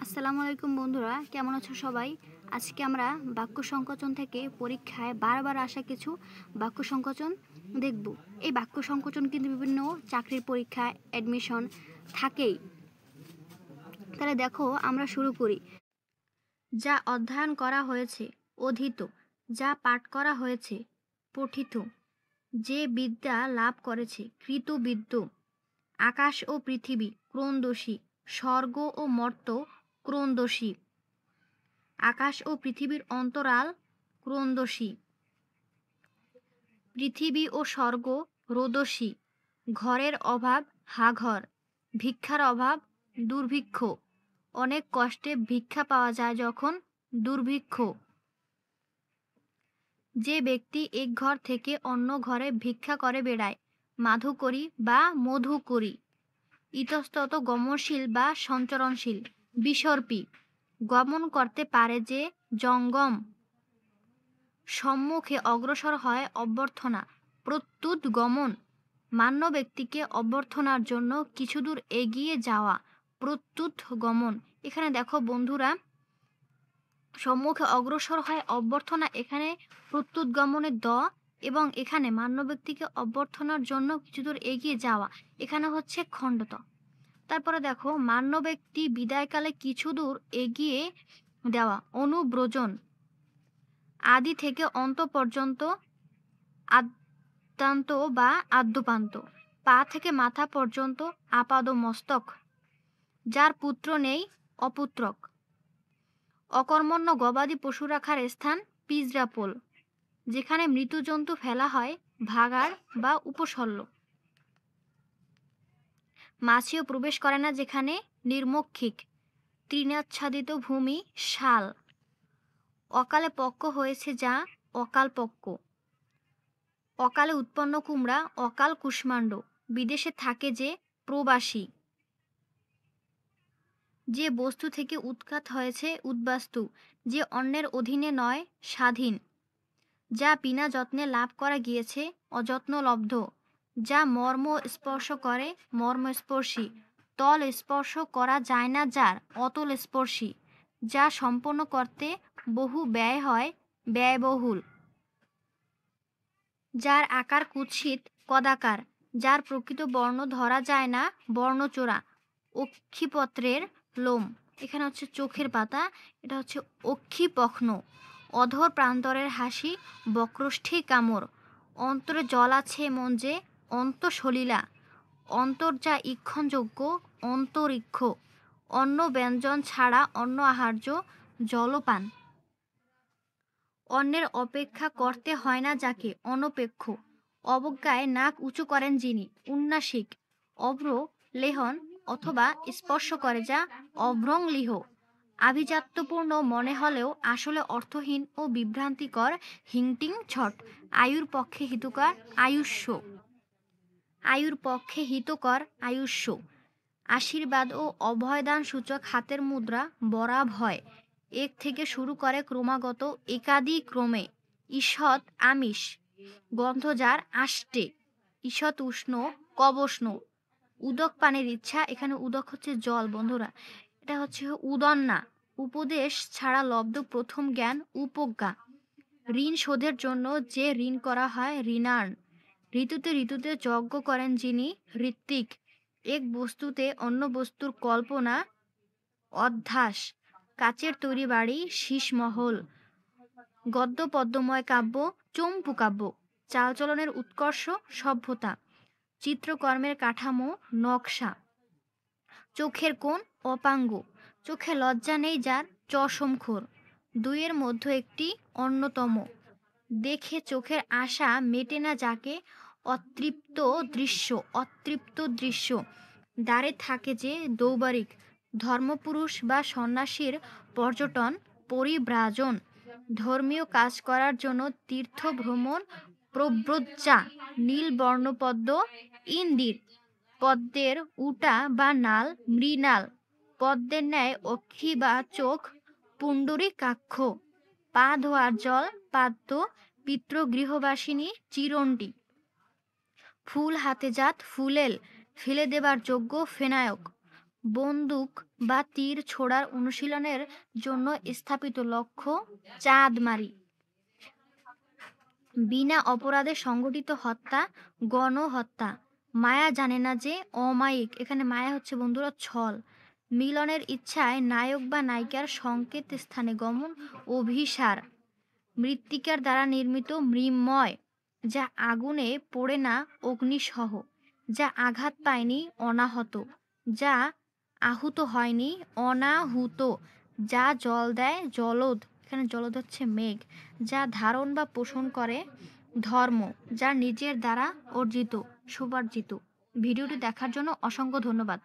আসসালামু আলাইকুম বন্ধুরা, কেমন আছো সবাই? আজকে আমরা বাক্য সংকোচন থেকে পরীক্ষায় বারবার আসা কিছু বাক্য সংকোচন দেখব। এই বাক্য সংকোচন কিন্তু বিভিন্ন চাকরির পরীক্ষা অ্যাডমিশন থাকেই। তাহলে দেখো, আমরা শুরু করি। যা অধ্যয়ন করা হয়েছে অধীত, যা পাঠ করা হয়েছে পঠিত, যে বিদ্যা লাভ করেছে কৃতবিদ্য, আকাশ ও পৃথিবী ক্রন্দোষী, স্বর্গ ও মর্ত্য ক্রন্দোষী, আকাশ ও পৃথিবীর অন্তরাল ক্রন্দোষী, পৃথিবী ও স্বর্গ রোদসী, ঘরের অভাব হাঘর, ভিক্ষার অভাব দুর্ভিক্ষ, অনেক কষ্টে ভিক্ষা পাওয়া যায় যখন দুর্ভিক্ষ, যে ব্যক্তি এক ঘর থেকে অন্য ঘরে ভিক্ষা করে বেড়ায় মাধুকরী বা মধুকরী, ইতস্তত গমনশীল বা সঞ্চরণশীল, বিসর্পী, গমন করতে পারে যে জঙ্গম, সম্মুখে অগ্রসর হয় অভ্যর্থনা, প্রত্যুত গমন, মান্য ব্যক্তিকে অভ্যর্থনার জন্য কিছু দূর এগিয়ে যাওয়া, প্রত্যুত গমন। এখানে দেখো বন্ধুরা, সম্মুখে অগ্রসর হয় অভ্যর্থনা, এখানে প্রত্যুত গমনের দ, এবং এখানে মান্য ব্যক্তিকে অভ্যর্থনার জন্য কিছু দূর এগিয়ে যাওয়া, এখানে হচ্ছে খণ্ডত। তারপরে দেখো, মান্য ব্যক্তি বিদায়কালে কিছু দূর এগিয়ে দেওয়া, অনুব্রজন, আদি থেকে অন্ত পর্যন্ত, আদ্যান্ত বা আদ্যপান্ত, পা থেকে মাথা পর্যন্ত, আপাদ মস্তক, যার পুত্র নেই অপুত্রক, অকর্মণ্য গবাদি পশু রাখার স্থান পিঁজরাপোল, যেখানে মৃত জন্তু ফেলা হয় ভাগাড় বা উপসল্ল, মাছিও প্রবেশ করে না যেখানে নির্মক্ষিক, তৃণাচ্ছাদিত ভূমি শাল, অকালে পক্ক হয়েছে যা অকাল পক্ক, অকালে উৎপন্ন কুমড়া অকাল কুষ্মাণ্ড, বিদেশে থাকে যে প্রবাসী, যে বস্তু থেকে উৎখাত হয়েছে উদ্বাস্তু, যে অন্যের অধীনে নয় স্বাধীন, যা বিনা যত্নে লাভ করা গিয়েছে অযত্নলব্ধ, যা মর্ম স্পর্শ করে মর্মস্পর্শী, তল স্পর্শ করা যায় না যার অতল স্পর্শী, যা সম্পন্ন করতে বহু ব্যয় হয় ব্যয়বহুল, যার আকার কুৎসিত কদাকার, যার প্রকৃত বর্ণ ধরা যায় না বর্ণচোরা, অক্ষিপত্রের লোম, এখানে হচ্ছে চোখের পাতা, এটা হচ্ছে অক্ষিপক্ষ্ণ, অধর প্রান্তরের হাসি বক্রষ্ঠী কামড়, অন্তরে জল আছে মন যে অন্তঃসলিলা, অন্তর যা ইক্ষণযোগ্য অন্তরিক্ষ, অন্ন ব্যঞ্জন ছাড়া অন্ন আহার্য জলপান, অন্যের অপেক্ষা করতে হয় না যাকে অনপেক্ষ, অবজ্ঞায় নাক উঁচু করেন যিনি উন্নাসিক, অভ্র লেহন অথবা স্পর্শ করে যা অভ্রংলিহ, আভিজাত্যপূর্ণ মনে হলেও আসলে অর্থহীন ও বিভ্রান্তিকর হিংটিং ছট, আয়ুর পক্ষে হিতকর আয়ুষ্য, আয়ুর পক্ষে হিতকর আয়ুষ্য, আশীর্বাদ ও অভয়দান সূচক হাতের মুদ্রা বরাভয়, এক থেকে শুরু করে ক্রমাগত একাদিক্রমে, ঈষৎ আমিষ, গন্ধ যার আষ্টে, ঈষৎ উষ্ণ কবষ্ণ, উদক পানের ইচ্ছা, এখানে উদক হচ্ছে জল বন্ধুরা, এটা হচ্ছে উদন্না, উপদেশ ছাড়া লব্ধ প্রথম জ্ঞান উপজ্ঞা, ঋণ শোধের জন্য যে ঋণ করা হয় ঋণার্ণ, ঋতুতে ঋতুতে যজ্ঞ করেন যিনি ঋত্বিক, এক বস্তুতে অন্য বস্তুর কল্পনা অধ্যাস, কাচের তৈরি বাড়ি শীষমহল, গদ্য পদ্যময় কাব্য চম্পু কাব্য, চালচলনের উৎকর্ষ সভ্যতা, চিত্রকর্মের কাঠামো নকশা, চোখের কোণ অপাঙ্গ, চোখে লজ্জা নেই যার চশমখোর, দুইয়ের মধ্যে একটি অন্যতম, দেখে চোখের আশা মেটে না যাকে অতৃপ্ত দৃশ্য, অতৃপ্ত দৃশ্য, দ্বারে থাকে যে দৌবারিক, ধর্মপুরুষ বা সন্ন্যাসীর পর্যটন পরিব্রাজন, ধর্মীয় কাজ করার জন্য তীর্থ ভ্রমণ প্রব্রজ্জা, নীল বর্ণপদ্ম ইন্দির, পদ্মের উটা বা নাল মৃণাল, পদ্মের ন্যায় অক্ষি বা চোখ পুণ্ডরীকাক্ষ, পা ধোয়ার জল পাদ্য, পিতৃগৃহবাসিনী চিরণ্ডী, ফুল হাতে জাত ফুলেল, ফেলে দেবার যোগ্য ফেনায়ক, বন্দুক বা তীর ছোড়ার অনুশীলনের জন্য স্থাপিত লক্ষ্য চাঁদমারি। বিনা অপরাধে সংগঠিত হত্যা গণহত্যা। মায়া জানে না যে অমায়িক, এখানে মায়া হচ্ছে বন্ধুরা ছল। মিলনের ইচ্ছায় নায়ক বা নায়িকার সংকেত স্থানে গমন অভিসার। মৃত্তিকার দ্বারা নির্মিত মৃন্ময়, যা আগুনে পোড়ে না অগ্নিসহ, যা আঘাত পায়নি অনাহত, যা আহুত হয়নি অনাহুত, যা জল দেয় জলদ, এখানে জলদ হচ্ছে মেঘ, যা ধারণ বা পোষণ করে ধর্ম, যা নিজের দ্বারা অর্জিত সুপার্জিত। ভিডিওটি দেখার জন্য অসংখ্য ধন্যবাদ।